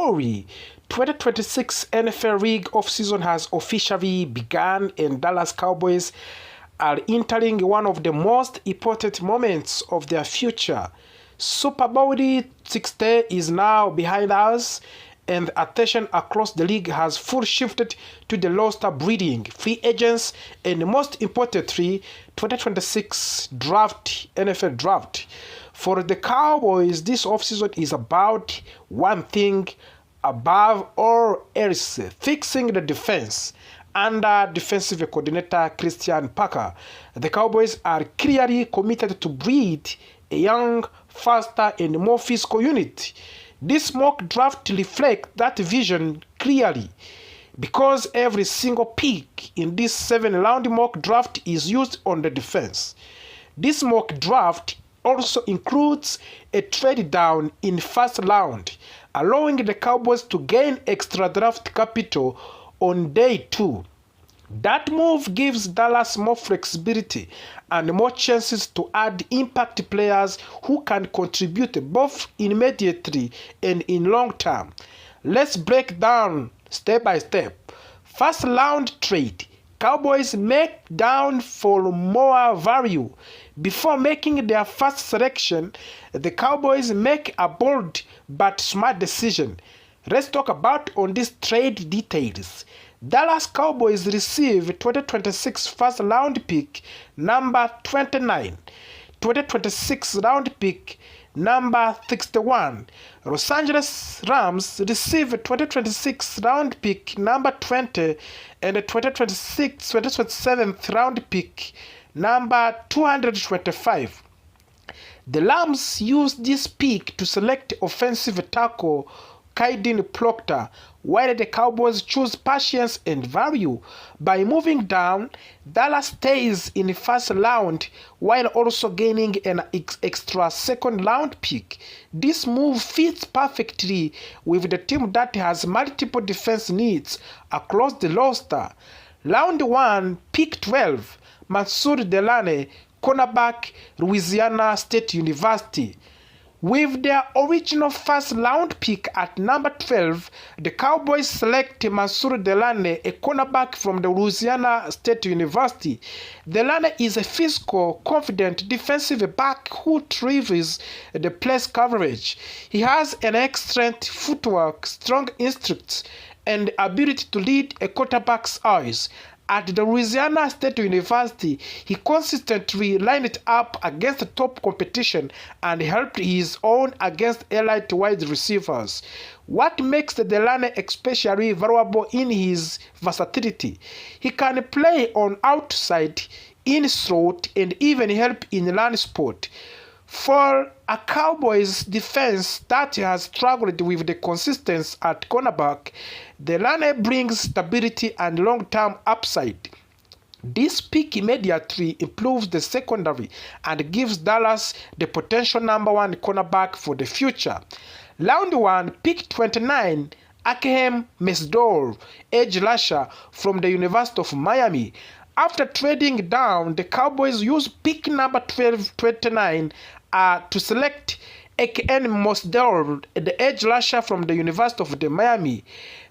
story. 2026 NFL League offseason has officially begun, and Dallas Cowboys are entering one of the most important moments of their future. Super Bowl 60 is now behind us, and attention across the league has full shifted to the roster breeding, free agents, and most importantly, 2026 NFL draft. For the Cowboys, this offseason is about one thing above all else: fixing the defense. Under defensive coordinator Christian Parker, the Cowboys are clearly committed to breed a young, faster, and more physical unit. This mock draft reflects that vision clearly, because every single pick in this 7-round mock draft is used on the defense. This mock draft also includes a trade down in first round, allowing the Cowboys to gain extra draft capital on day 2. That move gives Dallas more flexibility and more chances to add impact players who can contribute both immediately and in long term. Let's break down step by step. First round trade. Cowboys make down for more value. Before making their first selection, the Cowboys make a bold but smart decision. Let's talk about on these trade details. Dallas Cowboys receive 2026 first round pick number 29, 2026 round pick number 61. Los Angeles Rams receive 2026 round pick number 20 and 2027 round pick number 225. The Rams use this pick to select offensive tackle Kaiden Proctor, while the Cowboys choose patience and value. By moving down, Dallas stays in the first round while also gaining an extra second round pick. This move fits perfectly with the team that has multiple defense needs across the roster. Round 1, pick 12, Mansour Delane, cornerback, Louisiana State University. With their original first round pick at number 12, the Cowboys select Mansour Delane, a cornerback from the Louisiana State University. Delane is a physical, confident defensive back who thrives the press coverage. He has an excellent footwork, strong instincts, and ability to read a quarterback's eyes. At the Louisiana State University, he consistently lined up against top competition and helped his own against elite wide receivers. What makes Delane especially valuable in his versatility: he can play on outside, in slot, and even help in run sport. For a Cowboys defense that has struggled with the consistency at cornerback, Delane brings stability and long-term upside. This pick immediately improves the secondary and gives Dallas the potential number 1 cornerback for the future. Round 1, pick 29, Akeem Mesdor, edge rusher from the University of Miami. After trading down, the Cowboys use pick number 29 to select Akeem Mesdor, the edge rusher from the University of Miami.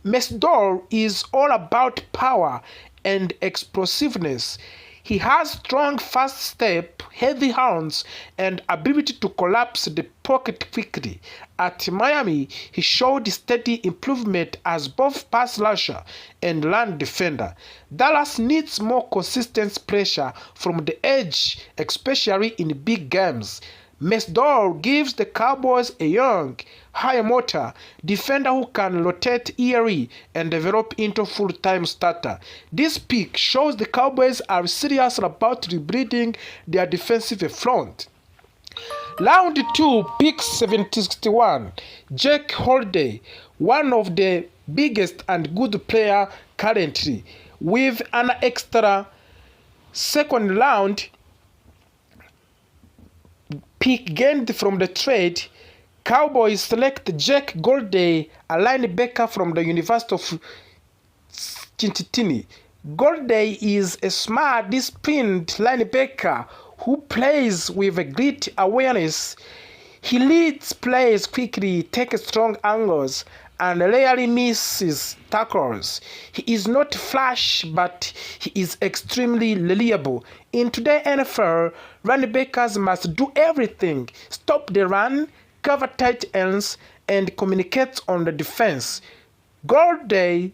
Mesdor is all about power and explosiveness. He has strong fast step, heavy hands, and ability to collapse the pocket quickly. At Miami, he showed steady improvement as both pass rusher and run defender. Dallas needs more consistent pressure from the edge, especially in big games. Mesdor gives the Cowboys a young, high-motor defender who can rotate early and develop into full-time starter. This pick shows the Cowboys are serious about rebuilding their defensive front. Round 2, pick 61, Jake Holiday, one of the biggest and good player currently. With an extra second round pick gained from the trade, Cowboys select Jake Golday, a linebacker from the University of Cincinnati. Golday is a smart, disciplined linebacker who plays with a great awareness. He leads plays quickly, takes strong angles, and rarely misses tackles. He is not flash, but he is extremely reliable. In today's NFL, running backs must do everything: stop the run, cover tight ends, and communicate on the defense. Goldie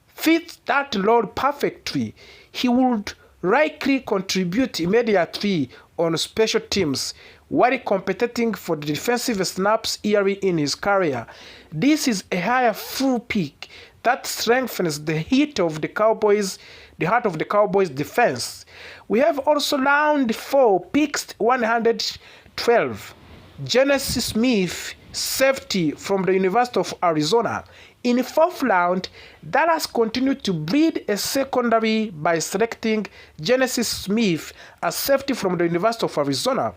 fits that role perfectly. He would likely contribute immediately on special teams while competing for the defensive snaps early in his career. This is a higher full pick that strengthens the heart of the Cowboys defense. We have also round 4 picks 112. Genesis Smith, safety from the University of Arizona. In the 4th round, Dallas continued to breed a secondary by selecting Genesis Smith, a safety from the University of Arizona.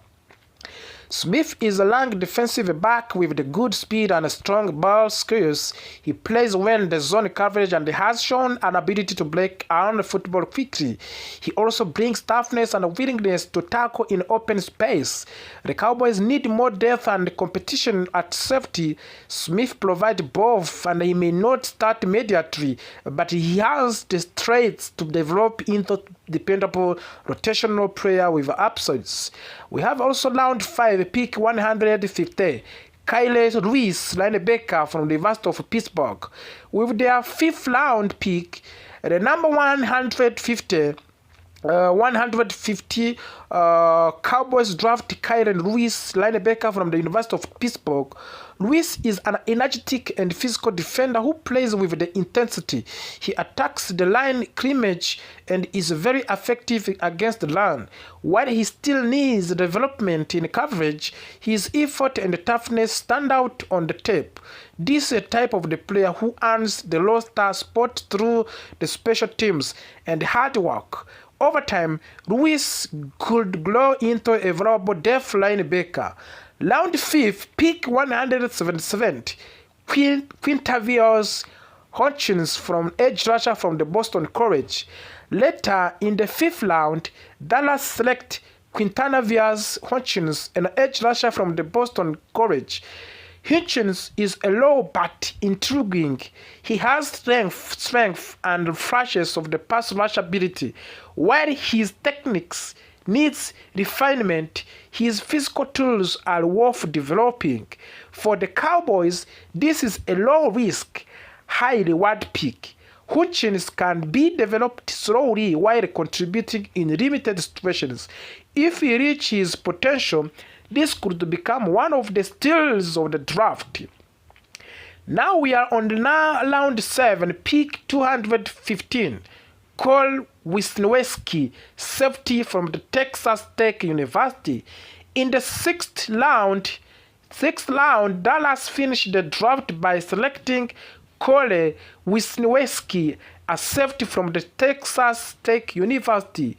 Smith is a long defensive back with the good speed and strong ball skills. He plays well in the zone coverage and has shown an ability to break around the football quickly. He also brings toughness and willingness to tackle in open space. The Cowboys need more depth and competition at safety. Smith provides both, and he may not start immediately, but he has the traits to develop into dependable rotational player with upsides. We have also round 5 pick 150. Kyle Lewis, linebacker from the University of Pittsburgh. With their 5th round pick, the number 150, Cowboys draft Kyle Lewis, linebacker from the University of Pittsburgh. Lewis is an energetic and physical defender who plays with the intensity. He attacks the line scrimmage and is very effective against the run. While he still needs development in coverage, his effort and toughness stand out on the tape. This is a type of the player who earns the roster spot through the special teams and hard work. Over time, Lewis could grow into a valuable depth linebacker. Round 5, pick 177, Quintavious Hutchins from edge rusher from the Boston College. Later in the 5th round, Dallas select Quintavious Hutchins, an edge rusher from the Boston College. Hutchins is a low but intriguing. He has strength and flashes of the pass rush ability. While his techniques needs refinement, his physical tools are worth developing. For the Cowboys, this is a low-risk, high-reward pick. Hutchins can be developed slowly while contributing in limited situations. If he reaches his potential, this could become one of the steals of the draft. Now we are on the round 7, pick 215. Cole Wisniewski, safety from the Texas Tech University. In the 6th round, Dallas finished the draft by selecting Cole Wisniewski, a safety from the Texas Tech University.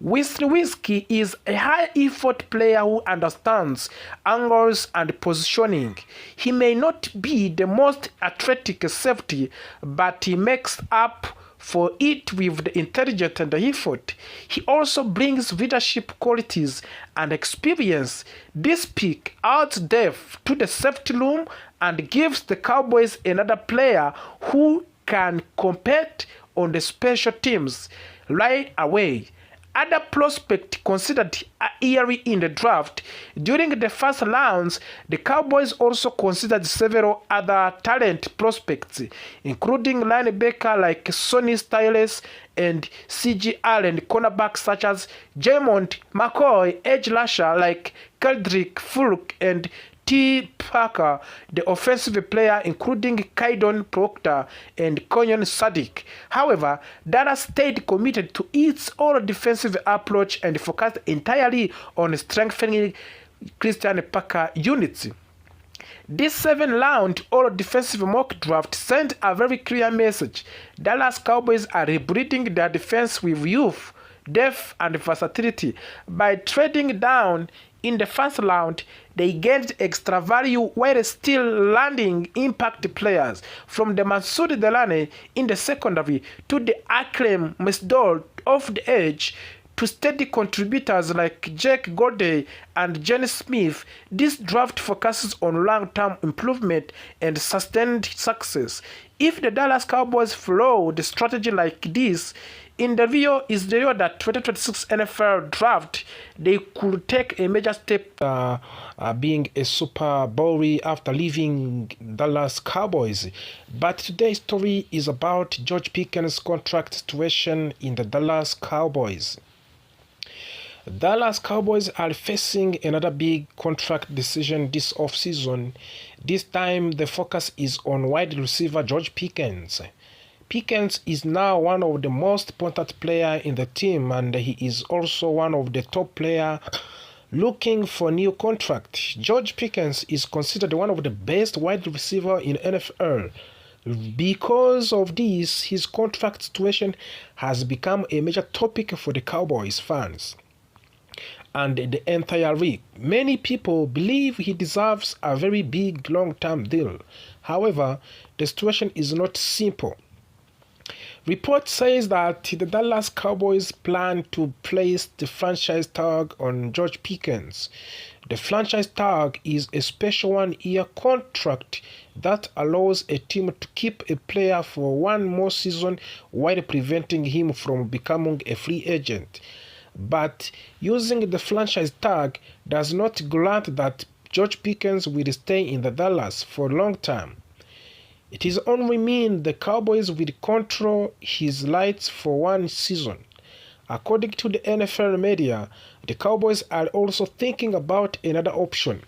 Wisniewski is a high-effort player who understands angles and positioning. He may not be the most athletic safety, but he makes up for it with the intelligence and the effort. He also brings leadership qualities and experience. This pick adds depth to the safety room and gives the Cowboys another player who can compete on the special teams right away. Other prospects considered early in the draft. During the first rounds, the Cowboys also considered several other talent prospects, including linebacker like Sonny Styles and C.J. Allen, cornerbacks such as Jamont McCoy, edge rusher like Kendrick Fulk and T. Parker, the offensive player including Kaidon Proctor and Konyon Sadiq. However, Dallas stayed committed to its all-defensive approach and focused entirely on strengthening Christian Parker units. This 7th-round all-defensive mock draft sent a very clear message. Dallas Cowboys are rebuilding their defense with youth, depth, and versatility. By trading down in the 1st round, they gained extra value while still landing impact players, from the Masoud Delane in the secondary to the Aklem Mesdol off the edge to steady contributors like Jake Goldey and Jenny Smith, this draft focuses on long-term improvement and sustained success. If the Dallas Cowboys follow the strategy like this, in the view that 2026 NFL draft, they could take a major step being a Super Bowl after leaving Dallas Cowboys. But today's story is about George Pickens' contract situation in the Dallas Cowboys. Dallas Cowboys are facing another big contract decision this offseason. This time the focus is on wide receiver George Pickens. Pickens is now one of the most important players in the team, and he is also one of the top players looking for a new contract. George Pickens is considered one of the best wide receivers in NFL. Because of this, his contract situation has become a major topic for the Cowboys fans and the entire league. Many people believe he deserves a very big long-term deal. However, the situation is not simple. Report says that the Dallas Cowboys plan to place the franchise tag on George Pickens. The franchise tag is a special one-year contract that allows a team to keep a player for one more season while preventing him from becoming a free agent. But using the franchise tag does not grant that George Pickens will stay in the Dallas for a long time. It is only mean the Cowboys will control his rights for one season. According to the NFL media, the Cowboys are also thinking about another option.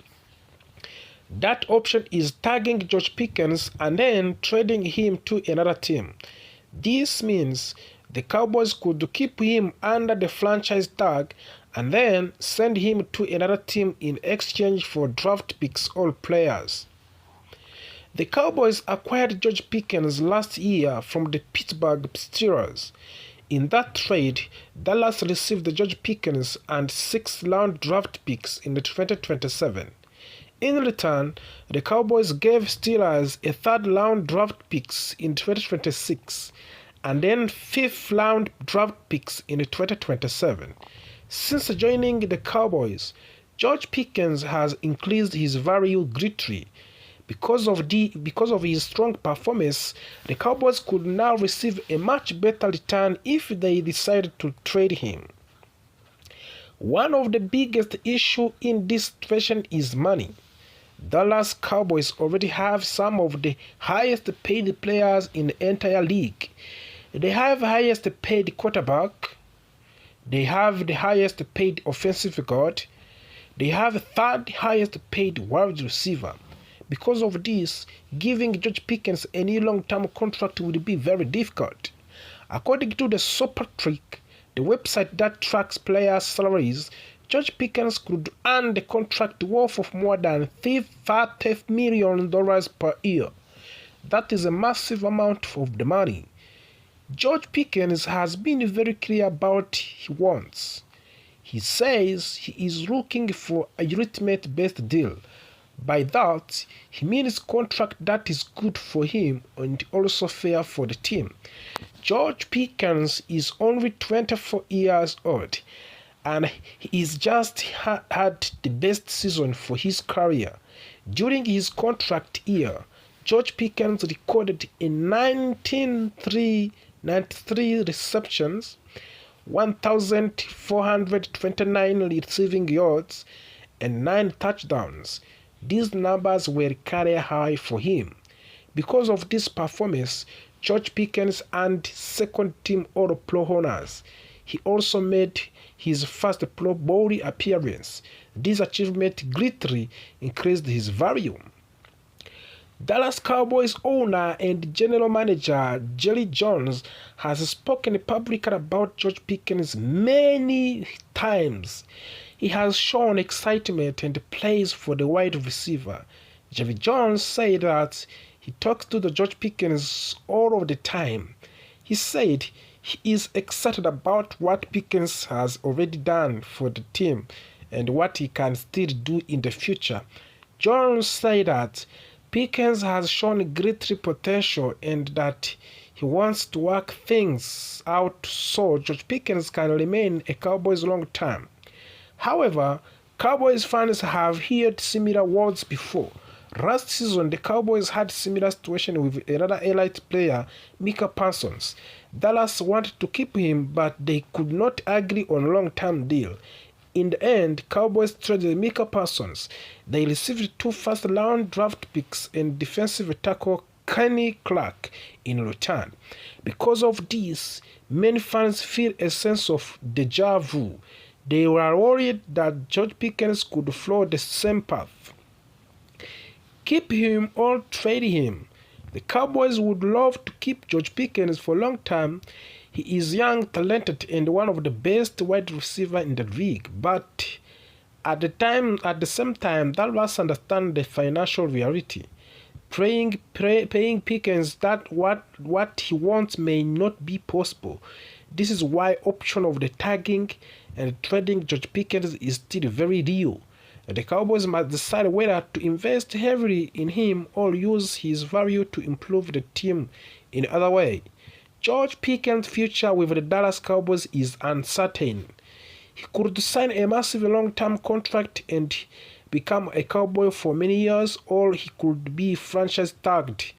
That option is tagging George Pickens and then trading him to another team. This means the Cowboys could keep him under the franchise tag and then send him to another team in exchange for draft picks or players. The Cowboys acquired George Pickens last year from the Pittsburgh Steelers. In that trade, Dallas received George Pickens and 6th-round draft picks in 2027. In return, the Cowboys gave Steelers a 3rd-round draft picks in 2026 and then 5th-round draft picks in 2027. Since joining the Cowboys, George Pickens has increased his value greatly. Because of his strong performance, the Cowboys could now receive a much better return if they decided to trade him. One of the biggest issues in this situation is money. Dallas Cowboys already have some of the highest paid players in the entire league. They have the highest paid quarterback. They have the highest paid offensive guard. They have the 3rd highest paid wide receiver. Because of this, giving George Pickens a new long-term contract will be very difficult. According to the Super Trick, the website that tracks players' salaries, George Pickens could earn the contract worth of more than $30 million per year. That is a massive amount of the money. George Pickens has been very clear about what he wants. He says he is looking for a ultimate-based deal. By that, he means contract that is good for him and also fair for the team. George Pickens is only 24 years old and he's just had the best season for his career. During his contract year, George Pickens recorded a 93 receptions, 1,429 receiving yards, and 9 touchdowns. These numbers were career high for him. Because of this performance, George Pickens earned 2nd-team All-Pro honors. He also made his first Pro Bowl appearance. This achievement greatly increased his value. Dallas Cowboys owner and general manager Jerry Jones has spoken publicly about George Pickens many times. He has shown excitement and praise for the wide receiver. Jerry Jones said that he talks to the George Pickens all of the time. He said he is excited about what Pickens has already done for the team and what he can still do in the future. Jones said that Pickens has shown great potential and that he wants to work things out so George Pickens can remain a Cowboys long term. However, Cowboys fans have heard similar words before. Last season, the Cowboys had similar situation with another elite player, Micah Parsons. Dallas wanted to keep him, but they could not agree on a long-term deal. In the end, Cowboys traded Micah Parsons. They received 2 first-round draft picks and defensive tackle Kenny Clark in return. Because of this, many fans feel a sense of deja vu. They were worried that George Pickens could follow the same path. Keep him or trade him. The Cowboys would love to keep George Pickens for a long time. He is young, talented, and one of the best wide receivers in the league. But at the same time, Dallas understands the financial reality. Paying Pickens that what he wants may not be possible. This is why option of the tagging and trading George Pickens is still very real. The Cowboys must decide whether to invest heavily in him or use his value to improve the team in other way. George Pickens' future with the Dallas Cowboys is uncertain. He could sign a massive long-term contract and become a Cowboy for many years, or he could be franchise tagged